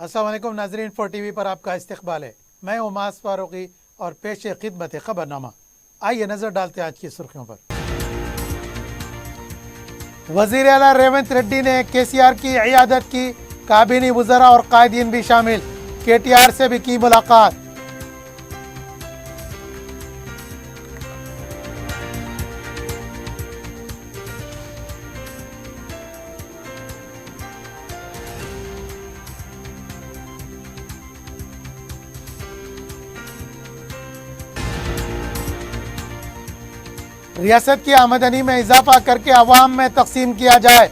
अस्सलाम वालेकुम नाजरीन, 4 TV पर आपका इस्तकबाल है। मैं उमास फारूकी और पेश खिदमत खबरनामा। आइए नजर डालते हैं आज की सुर्खियों पर। वजीर आला रेवंत रेड्डी ने KCR की इयादत की, काबीनी वज़रा और कायदीन भी शामिल, KTR से भी की मुलाकात। रियासत की आमदनी में इजाफा करके अवाम में तकसीम किया जाए।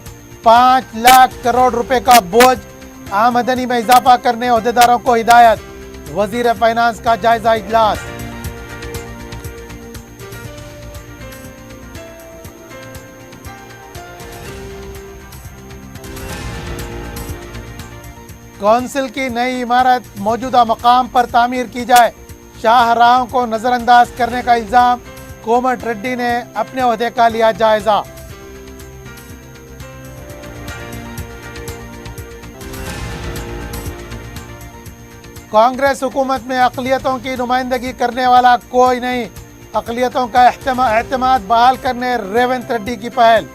5 लाख करोड़ रुपए का बोझ, आमदनी में इजाफा करने ओहदेदारों को हिदायत। वजीर फाइनेंस का जायजा इजलास। कौंसिल की नई इमारत मौजूदा मकाम पर तामीर की जाए। शाहराहों को नजरअंदाज करने का इल्जाम, कोमट रेड्डी ने अपने ओहदे का लिया जायजा। कांग्रेस हुकूमत में अक़लियतों की नुमाइंदगी करने वाला कोई नहीं, अक़लियतों का एतमाद बहाल करने रेवंत रेड्डी की पहल।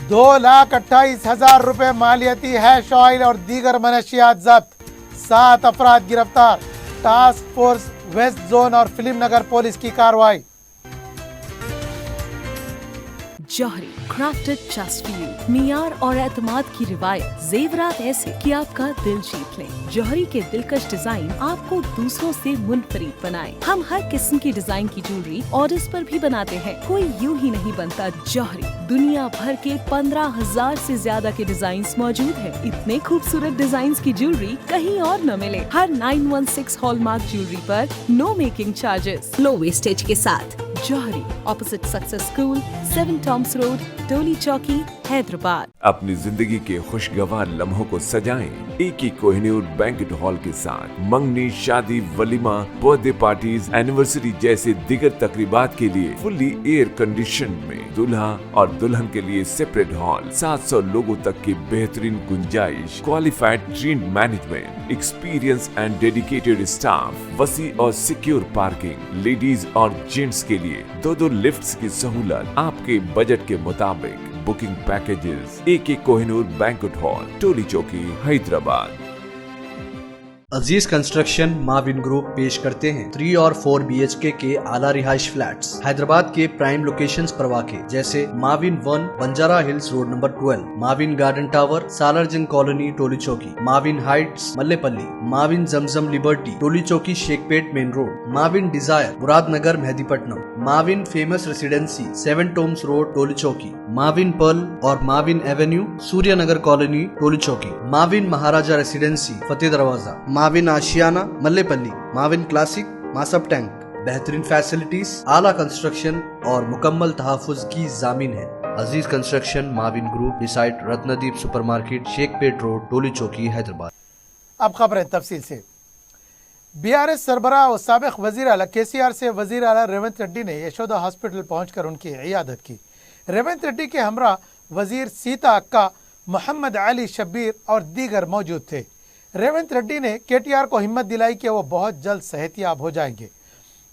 ₹2,28,000 रुपए मालियती हैश ऑयल और दीगर मनशियात जब्त, 7 अफराद गिरफ्तार। टास्क फोर्स वेस्ट जोन और फिल्म नगर पुलिस की कार्रवाई। जौहरी क्राफ्टेड जस्ट फॉर यू, मियार और एतमाद की रिवायत, जेवरात ऐसे कि आपका दिल जीत लें। जौहरी के दिलकश डिजाइन आपको दूसरों से मुनफरिद बनाए। हम हर किस्म की डिजाइन की ज्वेलरी ऑर्डर्स पर भी बनाते हैं, कोई यूं ही नहीं बनता। जौहरी दुनिया भर के 15,000 से ज्यादा के डिजाइन मौजूद है। इतने खूबसूरत डिजाइन की ज्वेलरी कहीं और न मिले। हर 916 हॉलमार्क ज्वेलरी पर no making charges, low wastage के साथ। जौहरी, opposite success school, 7 tombs road, Toli Chowki, Hyderabad. अपनी जिंदगी के खुशगवार लम्हों को सजाएं एक ही कोहिनूर बैंक्वेट हॉल के साथ। मंगनी, शादी, वलीमा, बर्थडे पार्टीज, एनिवर्सरी जैसे दिगर तकरीबात के लिए फुल्ली एयर कंडीशन में दूल्हा और दुल्हन के लिए सेपरेट हॉल, 700 लोगों तक की बेहतरीन गुंजाइश, qualified trained management, experience and dedicated staff, वसी और सिक्योर पार्किंग, लेडीज और जेंट्स के लिए 2 लिफ्ट्स की सहूलत आपके बजट के मुताबिक। Booking packages AK Kohinoor banquet hall, Toli Chowki, Hyderabad. Aziz construction Mavin group पेश करते हैं 3 और 4 BHK के आला रिहाइश फ्लैट्स हैदराबाद के प्राइम लोकेशंस पर वाक़े, जैसे Mavin 1 Banjara hills road number 12, Mavin garden tower Salarjung colony Toli Chowki, Mavin heights Mallepally, Mavin Zamzam liberty Toli Chowki Shaikpet main road, Mavin desire Murad Nagar Mehdipatnam, Mavin famous residency 7 tombs road Toli Chowki, Mavin pearl और माविन एवेन्यू सूर्य नगर colony Toli Chowki, Mavin Maharaja residency Fateh Darwaza, Mavin Ashiana Mallepally, Mavin classic Masab tank. बेहतरीन फैसिलिटीज, आला कंस्ट्रक्शन और मुकम्मल तहफ़्फ़ुज़ की ज़ामीन है। Aziz construction Mavin group, beside Ratnadeep supermarket, Shaikpet road, Toli Chowki, Hyderabad. अब खबरें तफसील से। BRS सरबराह और साबिक़ वज़ीर आला KCR से वज़ीर आला रेवंत रेड्डी ने यशोदा हॉस्पिटल पहुंचकर उनकी इयादत की। रेवंत रेड्डी के हमरा वज़ीर सीता अक्का, मोहम्मद अली शब्बीर और दीगर मौजूद थे। रेवंत रेड्डी ने KTR को हिम्मत दिलाई कि वो बहुत जल्द सेहतयाब हो जाएंगे।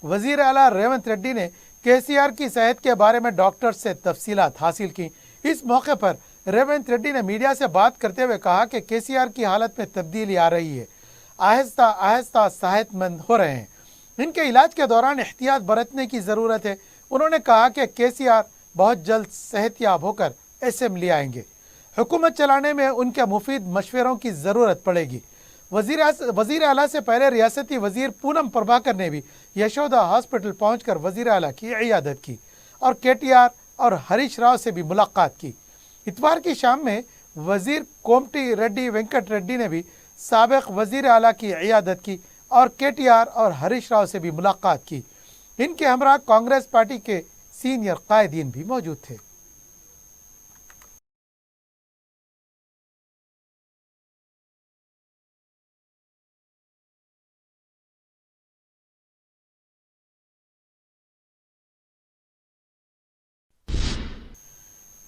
वज़ीर आला रेवंत रेड्डी ने KCR की सेहत के बारे में डॉक्टर से तफसीलात हासिल की। इस मौके पर रेवंत रेड्डी ने मीडिया से बात करते हुए कहा कि KCR की हालत में तब्दीली आ रही है, आहिस्ता आहिस्ता सेहतमंद हो रहे हैं, इनके इलाज के दौरान एहतियात बरतने की ज़रूरत है। उन्होंने कहा कि KCR बहुत जल्द सेहतयाब होकर असेंबली आएंगे। हुकूमत चलाने में उनके मुफीद मशवरों की ज़रूरत पड़ेगी। वज़ीर आला से पहले रियासती वज़ीर पूनम प्रभाकर ने भी यशोदा हॉस्पिटल पहुंचकर वज़ीर आला की इयादत की और KTR और हरीश राव से भी मुलाकात की। इतवार की शाम में वज़ीर कोमटी रेड्डी वेंकट रेड्डी ने भी साबिक़ वज़ीर आला की इयादत की और KTR और हरीश राव से भी मुलाकात की। इनके हमरा कांग्रेस पार्टी के सीनियर कायदीन भी मौजूद थे।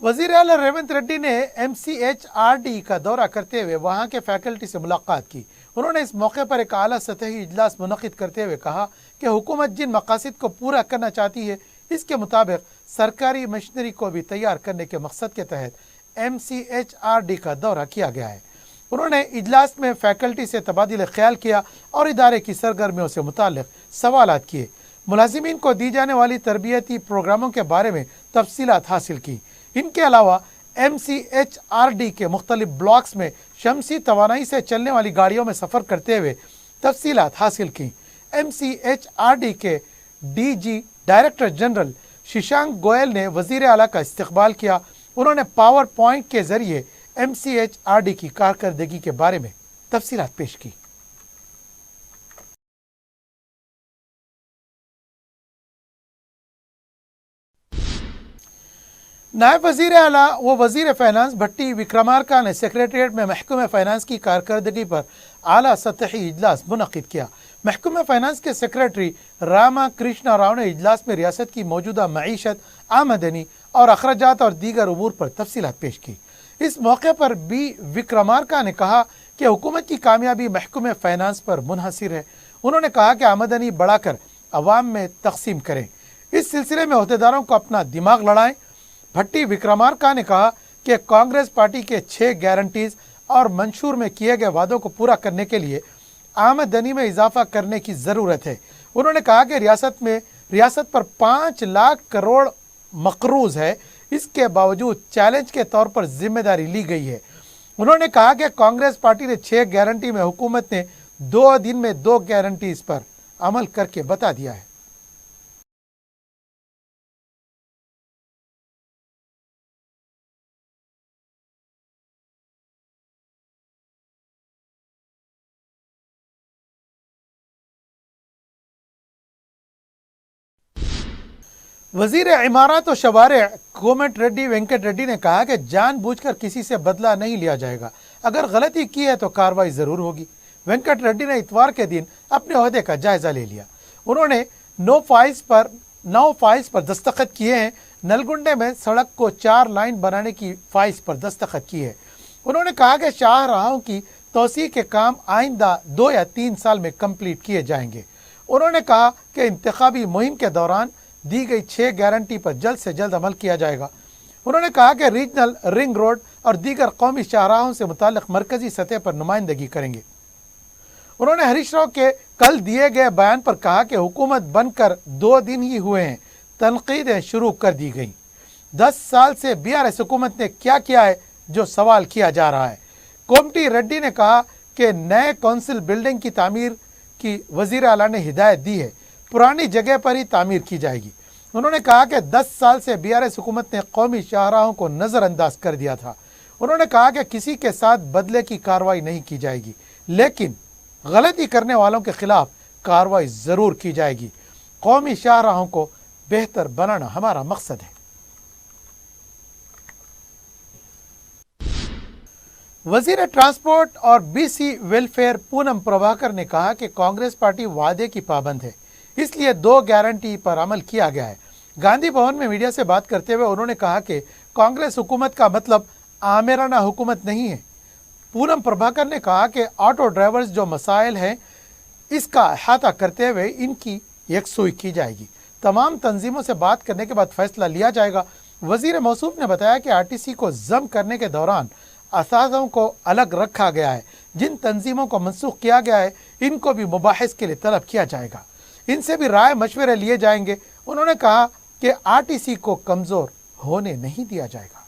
वजीर आला रेवंत रेड्डी ने MCHRD का दौरा करते हुए वहां के फैकल्टी से मुलाकात की। उन्होंने इस मौके पर एक आला सतही इजलास मुनक़िद करते हुए कहा कि हुकूमत जिन मकासद को पूरा करना चाहती है इसके मुताबिक सरकारी मशीनरी को भी तैयार करने के मकसद के तहत MCHRD का दौरा किया गया है। उन्होंने इजलास में फैकल्टी से तबादिल ख्याल किया और इदारे की सरगर्मियों से मुताल्लिक़ सवालात किए। मुलाजिमीन को दी जाने वाली तरबियती प्रोग्रामों के बारे में तफसीलात हासिल की। इनके अलावा MCHRD के मुख्तलिफ ब्लॉक्स में शमसी तवानाई से चलने वाली गाड़ियों में सफ़र करते हुए तफसीलात हासिल की। MCHRD के DG director general Shashank Goyal ने वजीर आला का इस्तकबाल किया। उन्होंने पावर पॉइंट के जरिए MCHRD की कारकर्दगी के बारे में तफसीलात पेश की। नायब वजीर आला व वजीर फाइनेंस भट्टी विक्रमार्का ने सेक्रेटरीट में महकमे फाइनेंस की कारकर्दगी पर आला सतही इजलास मुनक़िद किया। महकमे फाइनेंस के सेक्रेटरी रामा कृष्णा राव ने इजलास में रियासत की मौजूदा मईशत, आमदनी और अखराजात और दीगर उमूर पर तफसीलात पेश की। इस मौके पर विक्रमार्का ने कहा कि हुकूमत की कामयाबी महकमे फाइनेंस पर मुनहसिर है। उन्होंने कहा कि आमदनी बढ़ाकर अवाम में तकसीम करें। इस सिलसिले में अहदेदारों को अपना दिमाग लड़ाएं। भट्टी विक्रमार्का ने कहा कि कांग्रेस पार्टी के 6 गारंटीज और मंशूर में किए गए वादों को पूरा करने के लिए आमदनी में इजाफा करने की ज़रूरत है। उन्होंने कहा कि रियासत पर 5 लाख करोड़ मकरूज है। इसके बावजूद चैलेंज के तौर पर जिम्मेदारी ली गई है। उन्होंने कहा कि कांग्रेस पार्टी ने 6 गारंटी में हुकूमत ने 2 दिन में 2 गारंटीज पर अमल करके बता दिया है। वजीर इमारत और शवारे कोमट रेड्डी वेंकट रेड्डी ने कहा कि जानबूझकर किसी से बदला नहीं लिया जाएगा। अगर गलती की है तो कार्रवाई जरूर होगी। वेंकट रेड्डी ने इतवार के दिन अपने ओहदे का जायजा ले लिया। उन्होंने 9 फाइल्स पर दस्तखत किए हैं। नलगुंडे में सड़क को 4 लाइन बनाने की फाइल्स पर दस्तखत की है। उन्होंने कहा कि शाहराहों की तोसी के काम आइंदा 2 या 3 साल में कंप्लीट किए जाएंगे। उन्होंने कहा कि इंतखाबी मुहिम के दौरान दी गई 6 गारंटी पर जल्द से जल्द अमल किया जाएगा। उन्होंने कहा कि रीजनल रिंग रोड और दीगर कौमी शाहराहों से मुताल्लिक मरकजी सतह पर नुमाइंदगी करेंगे। उन्होंने हरीश राव के कल दिए गए बयान पर कहा कि हुकूमत बनकर 2 दिन ही हुए हैं, तनकीदें शुरू कर दी गई। 10 साल से BRS हुकूमत ने क्या किया है जो सवाल किया जा रहा है। कोमटी रेड्डी ने कहा कि नए कौंसिल बिल्डिंग की तामीर की वजीर आला ने हिदायत दी है, पुरानी जगह पर ही तामीर की जाएगी। उन्होंने कहा कि 10 साल से BRS हुकूमत ने कौमी शाहराहों को नज़रअंदाज कर दिया था। उन्होंने कहा कि किसी के साथ बदले की कार्रवाई नहीं की जाएगी, लेकिन गलती करने वालों के खिलाफ कार्रवाई ज़रूर की जाएगी। कौमी शाहराहों को बेहतर बनाना हमारा मकसद है। वजीर ट्रांसपोर्ट और BC वेलफेयर पूनम प्रभाकर ने कहा कि कांग्रेस पार्टी वादे की पाबंद है, इसलिए 2 गारंटी पर अमल किया गया है। गांधी भवन में मीडिया से बात करते हुए उन्होंने कहा कि कांग्रेस हुकूमत का मतलब आमिराना हुकूमत नहीं है। पूनम प्रभाकर ने कहा कि ऑटो ड्राइवर्स जो मसाइल हैं इसका अहाता करते हुए इनकी यकसुई की जाएगी। तमाम तंजीमों से बात करने के बाद फैसला लिया जाएगा। वजीर मौसूफ ने बताया कि RTC को जम करने के दौरान असाज़ों को अलग रखा गया है। जिन तंजीमों को मनसूख किया गया है इनको भी मुबाहिस के लिए तलब किया जाएगा, इनसे भी राय मशवरे लिए जाएंगे। उन्होंने कहा कि RTC को कमज़ोर होने नहीं दिया जाएगा।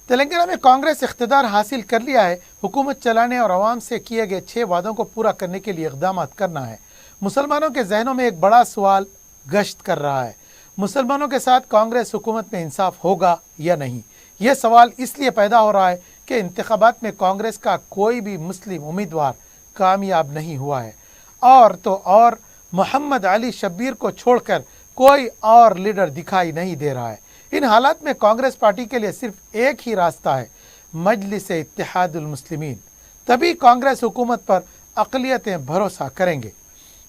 तेलंगाना में कांग्रेस इख्तिदार हासिल कर लिया है। हुकूमत चलाने और आवाम से किए गए 6 वादों को पूरा करने के लिए इक़दाम करना है। मुसलमानों के जहनों में एक बड़ा सवाल गश्त कर रहा है, मुसलमानों के साथ कांग्रेस हुकूमत में इंसाफ होगा या नहीं। यह सवाल इसलिए पैदा हो रहा है कि इंतखाबात में कांग्रेस का कोई भी मुस्लिम उम्मीदवार कामयाब नहीं हुआ है, और तो और मोहम्मद अली शब्बीर को छोड़कर कोई और लीडर दिखाई नहीं दे रहा है। इन हालात में कांग्रेस पार्टी के लिए सिर्फ एक ही रास्ता है, मजलिस इत्तेहादुल मुस्लिमीन। तभी कांग्रेस हुकूमत पर अक़लियतें भरोसा करेंगे।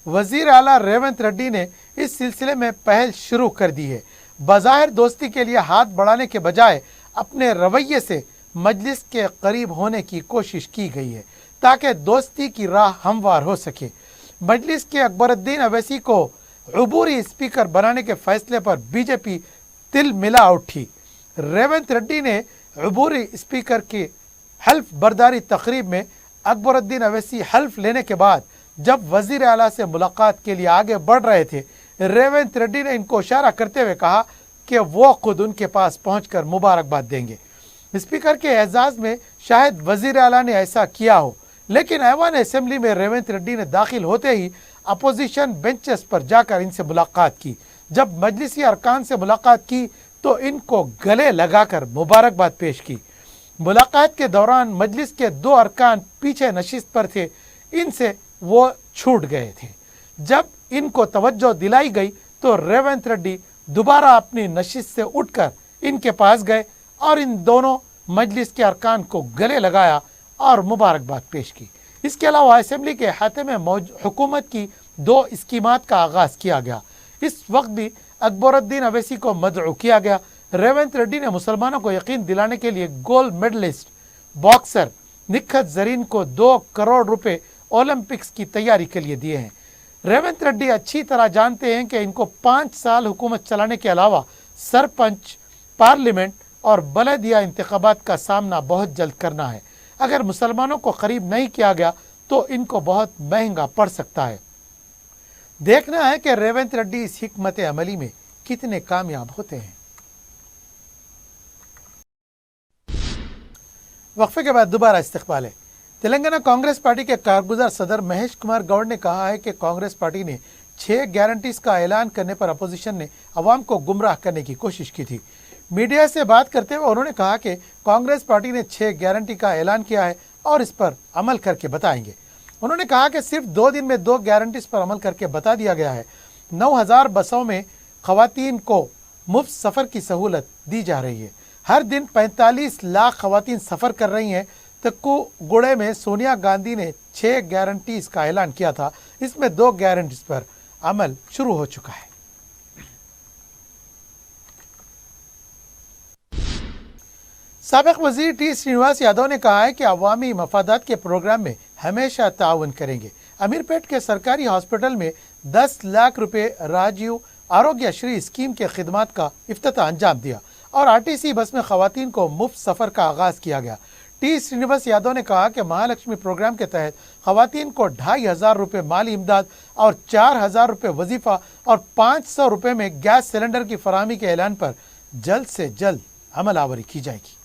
वजीर आला रेवंत रेड्डी ने इस सिलसिले में पहल शुरू कर दी है। बज़ाहिर दोस्ती के लिए हाथ बढ़ाने के बजाय अपने रवैये से मजलिस के करीब होने की कोशिश की गई है ताकि दोस्ती की राह हमवार हो सके। मजलिस के अकबरुद्दीन अवैसी को अबूरी स्पीकर बनाने के फैसले पर बीजेपी तिल मिला उठी। रेवंत रेड्डी ने अबूरी स्पीकर की हल्फ बर्दारी तकरीब में अकबरुद्दीन अवैसी हल्फ लेने के बाद जब वजीर आला से मुलाकात के लिए आगे बढ़ रहे थे, रेवंत रेड्डी ने इनको इशारा करते हुए कहा कि वो खुद उनके पास पहुंचकर मुबारकबाद देंगे। स्पीकर के एजाज में शायद वजीर आला ने ऐसा किया हो, लेकिन ऐवान असेंबली में रेवंत रेड्डी ने दाखिल होते ही अपोजिशन बेंचेस पर जाकर इनसे मुलाकात की। जब मजलिसी अरकान से मुलाकात की तो इनको गले लगाकर मुबारकबाद पेश की। मुलाकात के दौरान मजलिस के 2 अरकान पीछे नशिस्त पर थे, इनसे वो छूट गए थे। जब इनको तवज्जो दिलाई गई तो रेवंत रेड्डी दोबारा अपनी नशिस्त से उठकर इनके पास गए और इन दोनों मजलिस के अरकान को गले लगाया और मुबारकबाद पेश की। इसके अलावा असेंबली के अहाते में हुकूमत की 2 स्कीमात का आगाज किया गया। इस वक्त भी अकबरुद्दीन अवैसी को मदऊ किया गया। रेवंत रेड्डी ने मुसलमानों को यकीन दिलाने के लिए gold medallist boxer Nikhat Zareen को 2 करोड़ रुपए ओलंपिक्स की तैयारी के लिए दिए हैं। रेवंत रेड्डी अच्छी तरह जानते हैं कि इनको 5 साल हुकूमत चलाने के अलावा सरपंच, पार्लियामेंट और बलदिया इंतखाबात का सामना बहुत जल्द करना है। अगर मुसलमानों को करीब नहीं किया गया तो इनको बहुत महंगा पड़ सकता है। देखना है कि रेवंत रेड्डी इस हिकमत अमली में कितने कामयाब होते हैं। वक्फे के बाद दोबारा इस्तकबाल है। तेलंगाना कांग्रेस पार्टी के कारगुजार सदर महेश कुमार गौड़ ने कहा है कि कांग्रेस पार्टी ने 6 गारंटीज का ऐलान करने पर अपोजिशन ने अवाम को गुमराह करने की कोशिश की थी। मीडिया से बात करते हुए उन्होंने कहा कि कांग्रेस पार्टी ने 6 गारंटी का ऐलान किया है और इस पर अमल करके बताएंगे। उन्होंने कहा कि सिर्फ 2 दिन में 2 गारंटीज पर अमल करके बता दिया गया है। 9000 बसों में खवातीन को मुफ्त सफ़र की सहूलत दी जा रही है। हर दिन 45 लाख खवातीन सफ़र कर रही हैं। तक्कुगुड़े में सोनिया गांधी ने 6 गारंटीज का ऐलान किया था, इसमें 2 गारंटीज पर अमल शुरू हो चुका है। साबिक वजीर टी श्रीनिवास यादव ने कहा है कि अवामी मफादात के प्रोग्राम में हमेशा ताउन करेंगे। अमीरपेट के सरकारी हॉस्पिटल में 10 लाख रुपए राजीव आरोग्य श्री स्कीम के खिदमात का इफ्तिताह अंजाम दिया और आरटीसी बस में खवातीन को मुफ्त सफ़र का आगाज किया गया। टी श्रीनिवास यादव ने कहा कि महालक्ष्मी प्रोग्राम के तहत खवातीन को 2500 रुपये माली इमदाद और 4000 रुपये वजीफा और 500 रुपये में गैस सिलेंडर की फराहमी के ऐलान पर जल्द से जल्द अमल आवरी की जाएगी।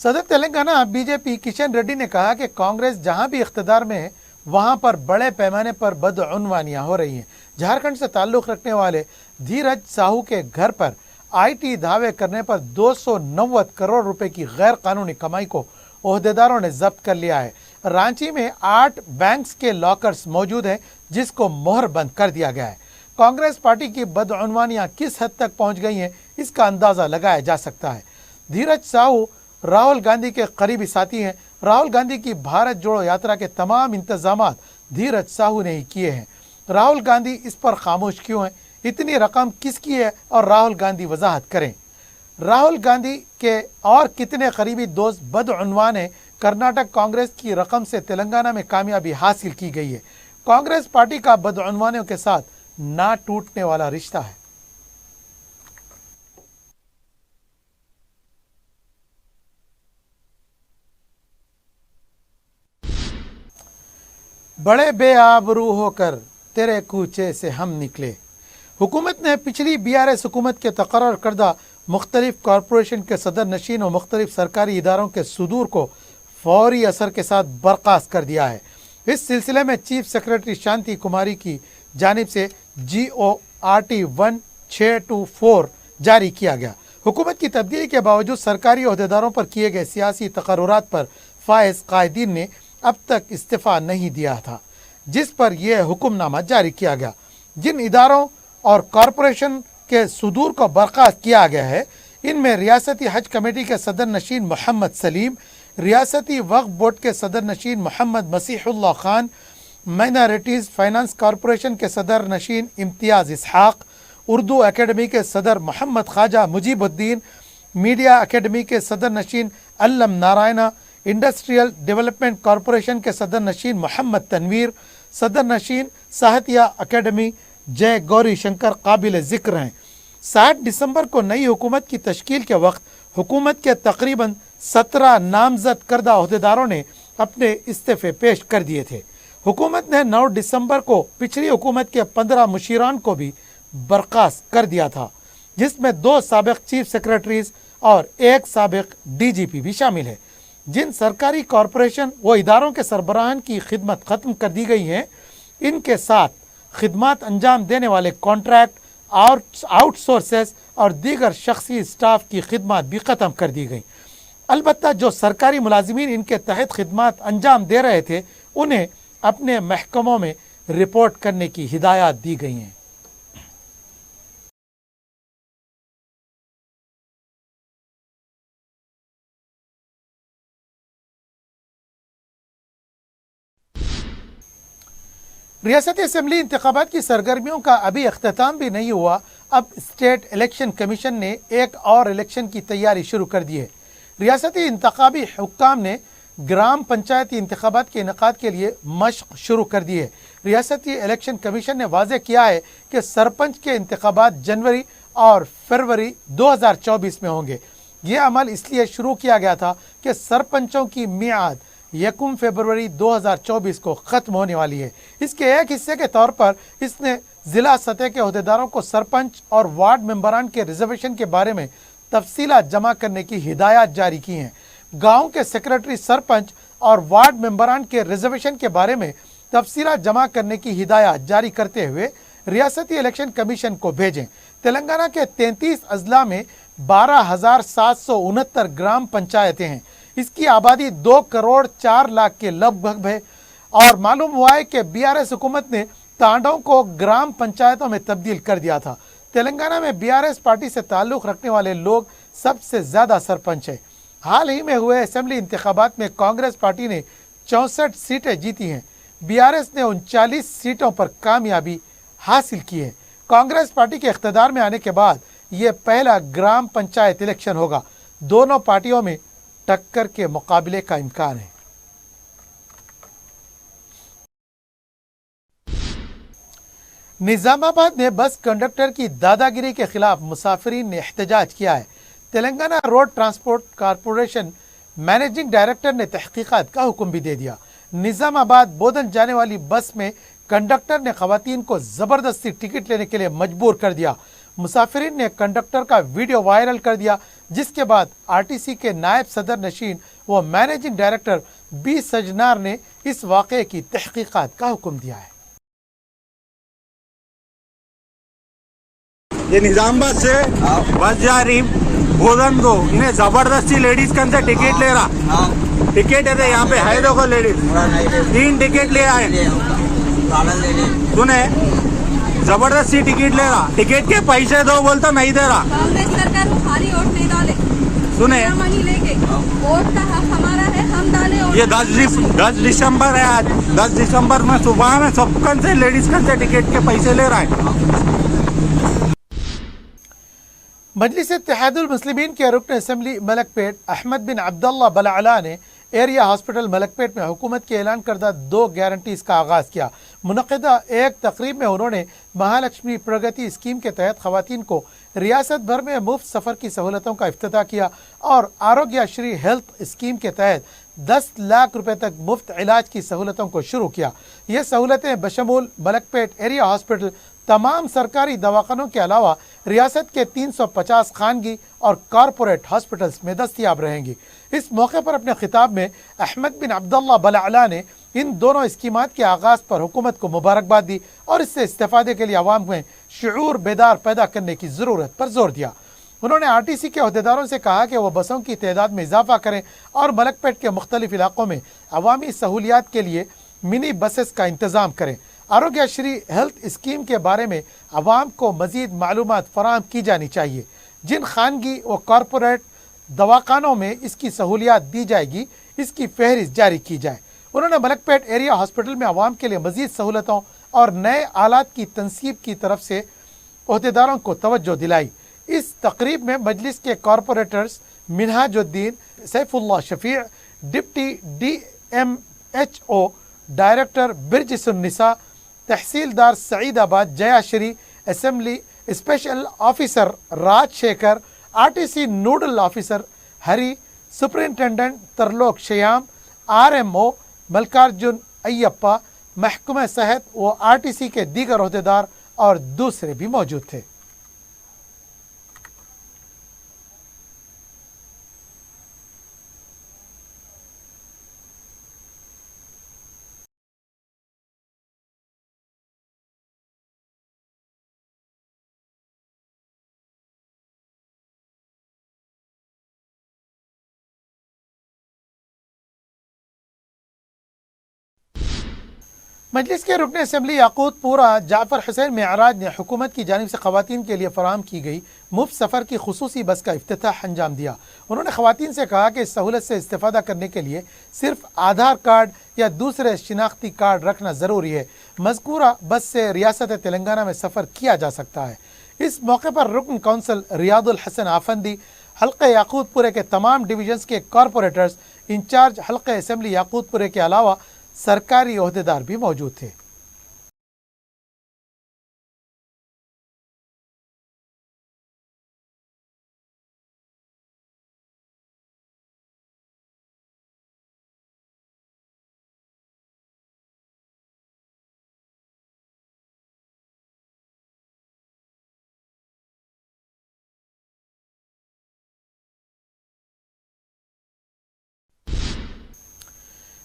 सदर तेलंगाना बीजेपी किशन रेड्डी ने कहा कि कांग्रेस जहां भी इख्तिदार में है वहां पर बड़े पैमाने पर बदउनवानियां हो रही हैं। झारखंड से ताल्लुक़ रखने वाले धीरज साहू के घर पर आईटी दावे करने पर 290 करोड़ रुपए की गैर कानूनी कमाई को ओहदेदारों ने जब्त कर लिया है। रांची में 8 बैंक्स के लॉकर्स मौजूद हैं जिसको मोहर बंद कर दिया गया है। कांग्रेस पार्टी की बदउनवानियां किस हद तक पहुंच गई हैं इसका अंदाज़ा लगाया जा सकता है। धीरज साहू राहुल गांधी के करीबी साथी हैं। राहुल गांधी की भारत जोड़ो यात्रा के तमाम इंतजामात धीरज साहू ने ही किए हैं। राहुल गांधी इस पर खामोश क्यों हैं? इतनी रकम किसकी है और राहुल गांधी वजाहत करें। राहुल गांधी के और कितने करीबी दोस्त बदउनवान हैं? कर्नाटक कांग्रेस की रकम से तेलंगाना में कामयाबी हासिल की गई है। कांग्रेस पार्टी का बदउनवानों के साथ ना टूटने वाला रिश्ता है। बड़े बेआबरू होकर तेरे कूचे से हम निकले। हुकूमत ने पिछली बीआरएस हुकूमत के तकर्रर करदा मुख्तलिफ कॉरपोरेशन के सदर नशीन और मुख्तलिफ सरकारी इदारों के सुदूर को फौरी असर के साथ बर्खास्त कर दिया है। इस सिलसिले में चीफ सेक्रेटरी शांति कुमारी की जानिब से GORT 1624 जारी किया गया। हुकूमत की तब्दीली के बावजूद सरकारी ओहदेदारों पर किए गए सियासी तकर्रुरात पर फायज कायदीन ने अब तक इस्तीफ़ा नहीं दिया था, जिस पर यह हुक्मनामा जारी किया गया। जिन इदारों और कॉरपोरेशन के सुदूर को बर्खास्त किया गया है, ان میں ریاستی حج کمیٹی کے صدر نشین محمد سلیم، ریاستی وقف بورڈ کے صدر نشین محمد مسیح اللہ خان، مائنارٹیز فائنانس کارپوریشن کے صدر نشین امتیاز اسحاق، اردو اکیڈمی کے صدر محمد خواجہ مجیب الدین، میڈیا اکیڈمی کے صدر نشین علم نارائنہ، انڈسٹریل ڈیولپمنٹ کارپوریشن کے صدر نشین محمد تنویر، صدر نشین ساہتیہ اکیڈمی جے گوری شنکر قابل ذکر ہیں۔ 60 دسمبر کو نئی حکومت کی تشکیل کے وقت حکومت کے تقریباً 17 نامزد کردہ عہدیداروں نے اپنے استعفے پیش کر دیے تھے۔ حکومت نے 9 دسمبر کو پچھلی حکومت کے 15 مشیران کو بھی برخاست کر دیا تھا، جس میں 2 سابق چیف سیکرٹریز اور 1 سابق ڈی جی پی بھی شامل ہے۔ جن سرکاری کارپوریشن و اداروں کے سربراہان کی خدمت ختم کر دی گئی ہیں، ان کے ساتھ خدمات انجام دینے والے کانٹریکٹ، آؤٹ سورسز اور دیگر شخصی اسٹاف کی خدمات بھی ختم کر دی گئیں۔ البتہ جو سرکاری ملازمین ان کے تحت خدمات انجام دے رہے تھے، انہیں اپنے محکموں میں رپورٹ کرنے کی ہدایات دی گئی ہیں۔ ریاستی اسمبلی انتخابات کی سرگرمیوں کا ابھی اختتام بھی نہیں ہوا، اب اسٹیٹ الیکشن کمیشن نے ایک اور الیکشن کی تیاری شروع کر دی ہے۔ ریاستی انتخابی حکام نے گرام پنچایتی انتخابات کے انعقاد کے لیے مشق شروع کر دی ہے۔ ریاستی الیکشن کمیشن نے واضح کیا ہے کہ سرپنچ کے انتخابات جنوری اور فروری 2024 میں ہوں گے۔ یہ عمل اس لیے شروع کیا گیا تھا کہ سرپنچوں کی میعاد 1 فروری 2024 کو ختم ہونے والی ہے۔ اس کے ایک حصے کے طور پر اس نے ضلع سطح کے عہدیداروں کو سرپنچ اور وارڈ ممبران کے ریزرویشن کے بارے میں تفصیلات جمع کرنے کی ہدایات جاری کی ہیں۔ گاؤں کے سیکرٹری سرپنچ اور وارڈ ممبران کے ریزرویشن کے بارے میں تفصیلات جمع کرنے کی ہدایات جاری کرتے ہوئے ریاستی الیکشن کمیشن کو بھیجیں۔ تلنگانہ کے 33 اضلاع میں 12,769 گرام پنچایتیں ہیں۔ اس کی آبادی 2 کروڑ 4 لاکھ کے لگ بھگ ہے، اور معلوم ہوا ہے کہ BRS حکومت نے تانڈوں کو گرام پنچایتوں میں تبدیل کر دیا تھا۔ تلنگانہ میں BRS پارٹی سے تعلق رکھنے والے لوگ سب سے زیادہ سرپنچ ہیں۔ حال ہی میں ہوئے اسمبلی انتخابات میں کانگریس پارٹی نے 64 سیٹیں جیتی ہیں۔ BRS نے 39 سیٹوں پر کامیابی حاصل کی ہے۔ کانگریس پارٹی کے اقتدار میں آنے کے بعد یہ پہلا گرام پنچایت الیکشن ہوگا۔ دونوں پارٹیوں میں ٹکر کے مقابلے کا امکان ہے۔ نظام آباد میں بس کنڈکٹر کی دادا گیری کے خلاف مسافرین نے احتجاج کیا ہے۔ Telangana road transport corporation managing director نے تحقیقات کا حکم بھی دے دیا۔ نظام آباد بودن جانے والی بس میں کنڈکٹر نے خواتین کو زبردستی ٹکٹ لینے کے لیے مجبور کر دیا۔ مسافرین نے کنڈکٹر کا ویڈیو وائرل کر دیا، جس کے بعد RTC کے نائب صدر نشین و مینیجنگ ڈائریکٹر B سجنار نے اس واقعے کی تحقیقات کا حکم دیا ہے۔ یہ نظام آباد سے بس جا رہی بودن کو، انہیں زبردستی لیڈیز کے اندر ٹکٹ لے رہا۔ ٹکٹ ہے یہاں پہ ہے، دیکھو لیڈیز 3 ٹکٹ لے آئے، سنے زبردستی ٹکٹ لے رہا۔ ٹکٹ کے پیسے دو بولتا نہیں دے رہا۔ کانگریس سرکار کو خالی ووٹ نہیں ڈالے، سنے لے کے ووٹ کا حق ہمارا ہے، ہم ڈالے۔ یہ 10 دسمبر ہے آج۔ 10 دسمبر میں صبح میں سب کن سے لیڈیز کن سے ٹکٹ کے پیسے لے رہا ہے۔ مجلس اتحاد المسلمین کے رکن اسمبلی ملک پیٹ احمد بن عبداللہ بلعلا نے ایریا ہاسپٹل ملک پیٹ میں حکومت کے اعلان کردہ 2 گارنٹیز کا آغاز کیا۔ منعقدہ ایک تقریب میں انہوں نے مہالکشمی پرگتی اسکیم کے تحت خواتین کو ریاست بھر میں مفت سفر کی سہولتوں کا افتتاح کیا، اور آروگیہ شری ہیلتھ اسکیم کے تحت 10 لاکھ روپے تک مفت علاج کی سہولتوں کو شروع کیا۔ یہ سہولتیں بشمول ملک پیٹ ایریا ہاسپٹل، تمام سرکاری دواخانوں کے علاوہ ریاست کے 350 خانگی اور کارپوریٹ ہاسپٹلز میں دستیاب رہیں گی۔ اس موقع پر اپنے خطاب میں احمد بن عبداللہ بلعلا نے ان دونوں اسکیمات کے آغاز پر حکومت کو مبارکباد دی، اور اس سے استفادے کے لیے عوام میں شعور بیدار پیدا کرنے کی ضرورت پر زور دیا۔ انہوں نے RTC کے عہدیداروں سے کہا کہ وہ بسوں کی تعداد میں اضافہ کریں اور ملک پیٹ کے مختلف علاقوں میں عوامی سہولیات کے لیے منی بسز کا انتظام کریں۔ آروگیہ شری ہیلتھ اسکیم کے بارے میں عوام کو مزید معلومات فراہم کی جانی چاہیے۔ جن خانگی و کارپوریٹ دواخانوں میں اس کی سہولیات دی جائے گی اس کی فہرست جاری کی جائے۔ انہوں نے ملک پیٹ ایریا ہاسپٹل میں عوام کے لیے مزید سہولتوں اور نئے آلات کی تنصیب کی طرف سے عہدیداروں کو توجہ دلائی۔ اس تقریب میں مجلس کے کارپوریٹرز منہاج الدین، سیف اللہ شفیع، ڈپٹی DMHO ڈائریکٹر برجس النساء، تحصیلدار سعید آباد جیا شری، اسمبلی اسپیشل آفیسر راج شیکھر، RTC نوڈل آفیسر ہری، سپرنٹینڈنٹ ترلوک شیام، RMO ملکارجن ایپا، محکمہ صحت و RTC کے دیگر عہدیدار اور دوسرے بھی موجود تھے۔ مجلس کے رکن اسمبلی یاقوت پورہ جعفر حسین معراج نے حکومت کی جانب سے خواتین کے لیے فراہم کی گئی مفت سفر کی خصوصی بس کا افتتاح انجام دیا۔ انہوں نے خواتین سے کہا کہ اس سہولت سے استفادہ کرنے کے لیے صرف آدھار کارڈ یا دوسرے شناختی کارڈ رکھنا ضروری ہے۔ مذکورہ بس سے ریاست تلنگانہ میں سفر کیا جا سکتا ہے۔ اس موقع پر رکن کونسل ریاض الحسن آفندی، حلقہ یاقوت پورے کے تمام ڈویژنز کے کارپوریٹرز، انچارج حلقہ اسمبلی یاقوت پورے کے علاوہ سرکاری عہدیدار بھی موجود تھے۔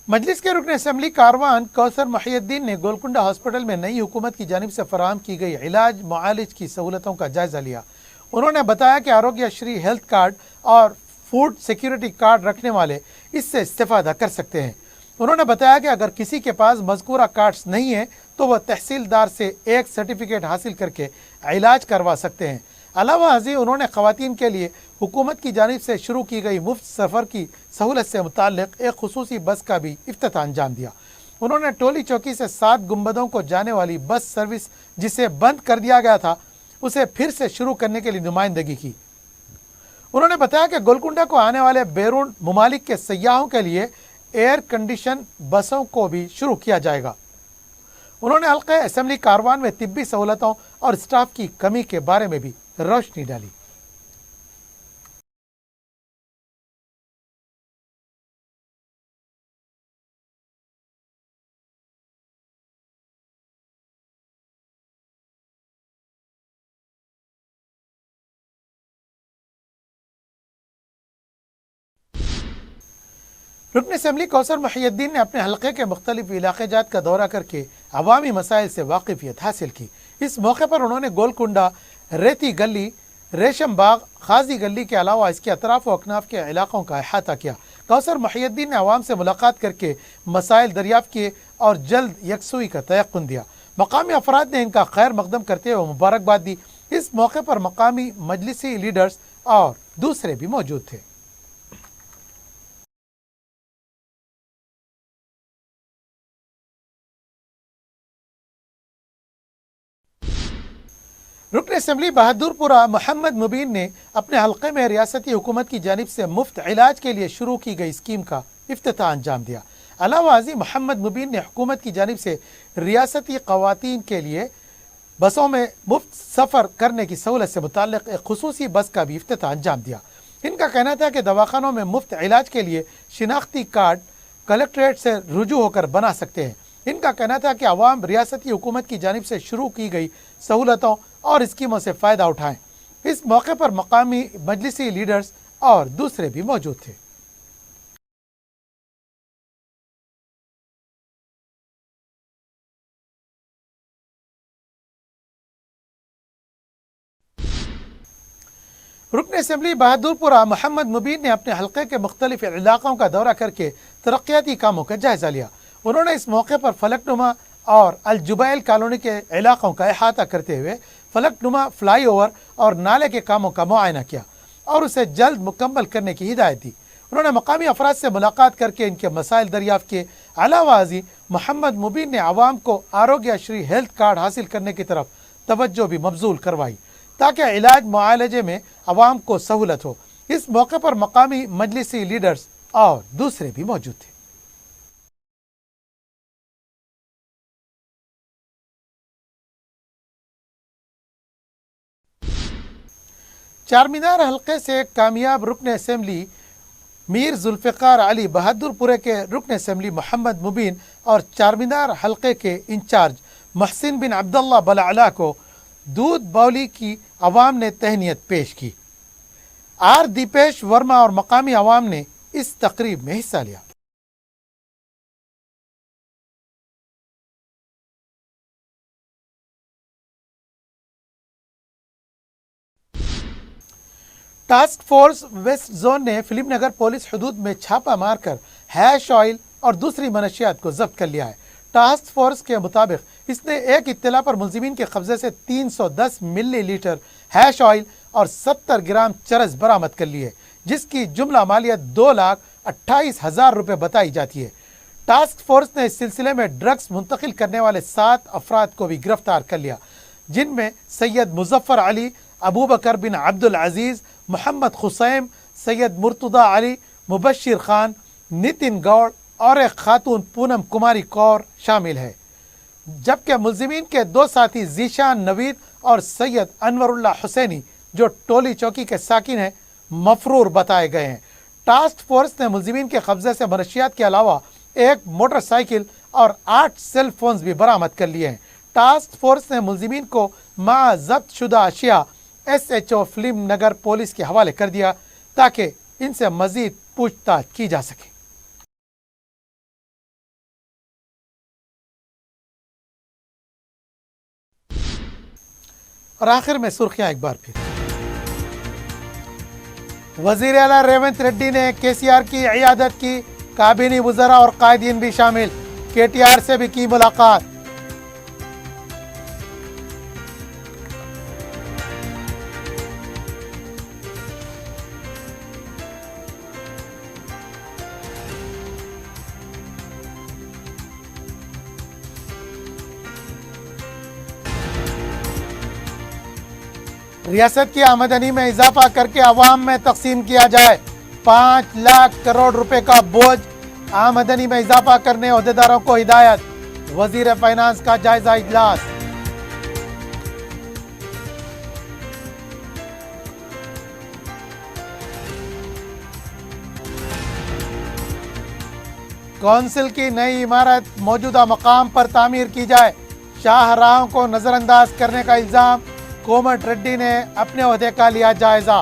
مجلس کے رکن اسمبلی کاروان کوثر محی الدین نے گولکنڈہ ہاسپٹل میں نئی حکومت کی جانب سے فراہم کی گئی علاج معالج کی سہولتوں کا جائزہ لیا۔ انہوں نے بتایا کہ آروگیہ شری ہیلتھ کارڈ اور فوڈ سیکیورٹی کارڈ رکھنے والے اس سے استفادہ کر سکتے ہیں۔ انہوں نے بتایا کہ اگر کسی کے پاس مذکورہ کارڈز نہیں ہیں تو وہ تحصیلدار سے ایک سرٹیفکیٹ حاصل کر کے علاج کروا سکتے ہیں۔ علاوہ ازیں انہوں نے خواتین کے لیے حکومت کی جانب سے شروع کی گئی مفت سفر کی سہولت سے متعلق ایک خصوصی بس کا بھی افتتاح انجام دیا۔ انہوں نے ٹولی چوکی سے 7 گنبدوں کو جانے والی بس سروس جسے بند کر دیا گیا تھا اسے پھر سے شروع کرنے کے لیے نمائندگی کی۔ انہوں نے بتایا کہ گولکنڈہ کو آنے والے بیرون ممالک کے سیاحوں کے لیے ایئر کنڈیشن بسوں کو بھی شروع کیا جائے گا۔ انہوں نے حلقہ اسمبلی کاروان میں طبی سہولتوں اور اسٹاف کی کمی کے بارے میں بھی روشنی ڈالی۔ رکن اسمبلی کوثر محی الدین نے اپنے حلقے کے مختلف علاقے جات کا دورہ کر کے عوامی مسائل سے واقفیت حاصل کی۔ اس موقع پر انہوں نے گولکنڈہ، ریتی گلی، ریشم باغ، خازی گلی کے علاوہ اس کے اطراف و اکناف کے علاقوں کا احاطہ کیا۔ کوثر محی الدین نے عوام سے ملاقات کر کے مسائل دریافت کیے اور جلد یکسوئی کا تیقن دیا۔ مقامی افراد نے ان کا خیر مقدم کرتے ہوئے مبارکباد دی۔ اس موقع پر مقامی مجلسی لیڈرز اور دوسرے بھی موجود تھے۔ رکن اسمبلی بہادر پورہ محمد مبین نے اپنے حلقے میں ریاستی حکومت کی جانب سے مفت علاج کے لیے شروع کی گئی اسکیم کا افتتاح انجام دیا۔ علاوہ ازیں محمد مبین نے حکومت کی جانب سے ریاستی خواتین کے لیے بسوں میں مفت سفر کرنے کی سہولت سے متعلق ایک خصوصی بس کا بھی افتتاح انجام دیا۔ ان کا کہنا تھا کہ دواخانوں میں مفت علاج کے لیے شناختی کارڈ کلکٹریٹ سے رجوع ہو کر بنا سکتے ہیں۔ ان کا کہنا تھا کہ عوام ریاستی حکومت کی جانب سے شروع کی گئی سہولتوں اور اسکیموں سے فائدہ اٹھائیں۔ اس موقع پر مقامی مجلسی لیڈرز اور دوسرے بھی موجود تھے۔ رکن اسمبلی بہادر پورہ محمد مبین نے اپنے حلقے کے مختلف علاقوں کا دورہ کر کے ترقیاتی کاموں کا جائزہ لیا۔ انہوں نے اس موقع پر فلک نما اور الجبائل کالونی کے علاقوں کا احاطہ کرتے ہوئے फलक नुमा फ्लाई ओवर और नाले के कामों का मुआयना किया और उसे जल्द मुकम्मल करने की हिदायत दी। उन्होंने मकामी अफराद से मुलाकात करके इनके मसाइल दरियाफ्त किए। अलावा अजी मोहम्मद मुबीन ने आवाम को आरोग्यश्री हेल्थ कार्ड हासिल करने की तरफ तवज्जो भी मबजूल करवाई ताकि इलाज मुआलजे में आवाम को सहूलत हो। इस मौके पर मकामी मजलिसी लीडर्स और दूसरे भी मौजूद थे। चारमीनार हल्के से कामयाब रुकन असेंबली मीर जुल्फ़िकार अली, बहादुरपुरे के रुकन असेंबली मोहम्मद मुबीन और चारमीनार हल्के के इंचार्ज महसिन बिन अब्दुल्ला बलाला को दूध बौली की आवाम ने तहनीत पेश की। आर दीपेश वर्मा और मकामी आवाम ने इस तकरीब में हिस्सा लिया। टास्क फोर्स वेस्ट जोन ने फिल्म नगर पुलिस हदूद में छापा मारकर हैश ऑयल और दूसरी मनशियात को जब्त कर लिया है। टास्क फोर्स के मुताबिक इसने एक इत्तला पर मुलजिमीन के कब्जे से 310 मिलीलीटर हैश ऑयल और 70 ग्राम चरस बरामद कर ली है, जिसकी जुमला मालियत 2,28,000 रुपये बताई जाती है। टास्क फोर्स ने इस सिलसिले में ड्रग्स मुंतकिल करने वाले 7 अफराद को भी गिरफ्तार कर लिया, जिनमें सैयद मुजफ्फर अली, अबू बकर बिन अब्दुल अजीज, मोहम्मद खुसैम, सैयद मुर्तदा अली, मुबशिर खान, नितिन गौड़ और एक खातून पूनम कुमारी कौर शामिल है। जबकि मुलजिमीन के 2 साथी जीशान नवीद और सैयद अनवरुल्ला हुसैनी, जो टोली चौकी के साकिन हैं, मफरूर बताए गए हैं। टास्क फोर्स ने मुलजिमीन के कब्जे से मनशियात के अलावा एक मोटरसाइकिल और 8 सेल फोन्स भी बरामद कर लिए हैं। टास्क फोर्स ने मुलजिमीन को मा जब्त शुदा अशिया SHO फिल्म नगर पुलिस के हवाले कर दिया ताकि इनसे मजीद पूछताछ की जा सके। और आखिर में सुर्खियां एक बार फिर। वजीर आला रेवंत रेड्डी ने KCR की इयादत की, काबीनी वज़रा और कायदीन भी शामिल, KTR से भी की मुलाकात। रियासत की आमदनी में इजाफा करके अवाम में तकसीम किया जाए। 5 लाख करोड़ रुपए का बोझ आमदनी में इजाफा करने ओहदेदारों को हिदायत। वजीर फाइनेंस का जायजा इजलास। कौंसिल की नई इमारत मौजूदा मकाम पर तामीर की जाए। शाहराहों को नजरअंदाज करने का इल्जाम, कोमट रेड्डी ने अपने ओहदे का लिया जायजा।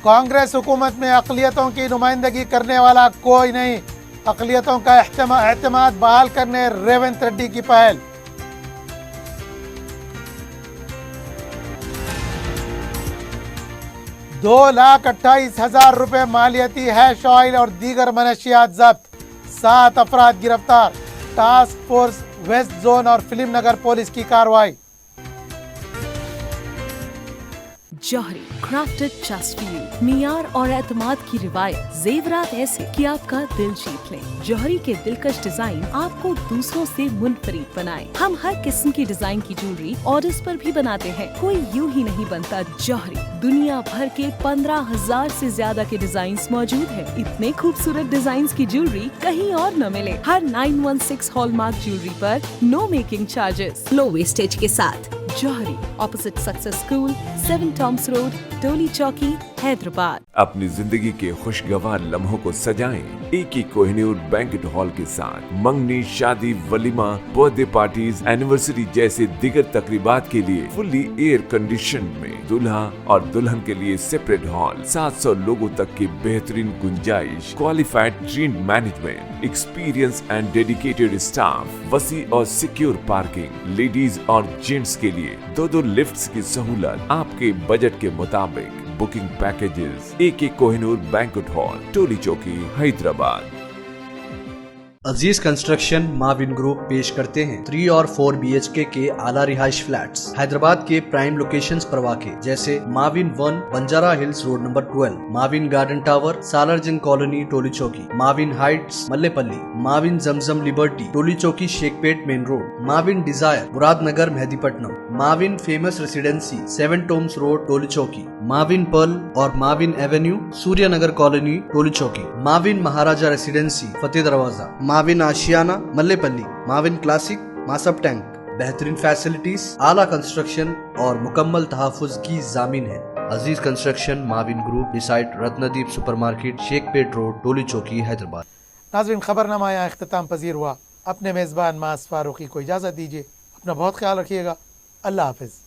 कांग्रेस हुकूमत में अक़लियतों की नुमाइंदगी करने वाला कोई नहीं, अक़लियतों का एतमाद बहाल करने रेवंत रेड्डी की पहल। $2,28,000 रुपए मालियती हैश ऑयल और दीगर मनशियात जब्त, 7 अफराद गिरफ्तार। टास्क फोर्स वेस्ट जोन और फिल्म नगर पुलिस की कार्रवाई। जौहरी क्राफ्टेड जस्ट फॉर यू, मियार और एतमाद की रिवायत, जेवरात ऐसे कि आपका दिल जीत लें। जौहरी के दिलकश डिजाइन आपको दूसरों से मुनफरिद बनाए। हम हर किस्म की डिजाइन की ज्वेलरी ऑर्डर्स पर भी बनाते हैं, कोई यूं ही नहीं बनता। जौहरी दुनिया भर के 15,000 से ज्यादा के डिजाइन मौजूद है। इतने खूबसूरत डिजाइन की ज्वेलरी कहीं और न मिले। हर 916 हॉलमार्क ज्वेलरी पर no making charges, low wastage के साथ। जौहरी, opposite success school, 7 tombs road, Toli Chowki, Hyderabad. अपनी जिंदगी के खुशगवार लम्हों को सजाएं एक ही कोहिनूर बैंक्वेट हॉल के साथ। मंगनी, शादी, वलीमा, बर्थडे पार्टीज, एनिवर्सरी जैसे दिगर तकरीबात के लिए फुल्ली एयर कंडीशन में दूल्हा और दुल्हन के लिए सेपरेट हॉल, 700 लोगों तक की बेहतरीन गुंजाइश, qualified trained management, experience and dedicated staff, वसी और सिक्योर पार्किंग, लेडीज और जेंट्स के लिए 2 लिफ्ट्स की सहूलत आपके बजट के मुताबिक। Booking packages AK Kohinoor banquet hall, Toli Chowki, Hyderabad. Aziz construction Mavin group पेश करते हैं 3 और 4 BHK के आला रिहाइश फ्लैट्स हैदराबाद के प्राइम लोकेशंस पर वाक़े जैसे Mavin 1 Banjara hills road number 12, Mavin garden tower Salarjung colony Toli Chowki, Mavin heights Mallepally, Mavin Zamzam liberty Toli Chowki Shaikpet main road, Mavin desire Muradnagar Mehdipatnam, Mavin famous residency 7 tombs road Toli Chowki, Mavin pearl और Mavin avenue Suryanagar colony Toli Chowki, Mavin Maharaja residency Fateh Darwaza, Mavin Ashiana Mallepally, Mavin classic Masab tank. बेहतरीन फैसिलिटीज, आला कंस्ट्रक्शन और मुकम्मल तहफ़्फ़ुज़ की जामीन है। Aziz construction Mavin group beside Ratnadeep supermarket Shaikpet road Toli Chowki Hyderabad. नाज़रीन, खबरनामा यहाँ इख्तिताम पजीर हुआ। अपने मेज़बान मास फारूकी को इजाज़त दीजिए। अपना बहुत ख्याल रखिएगा। अल्लाह हाफ़िज़।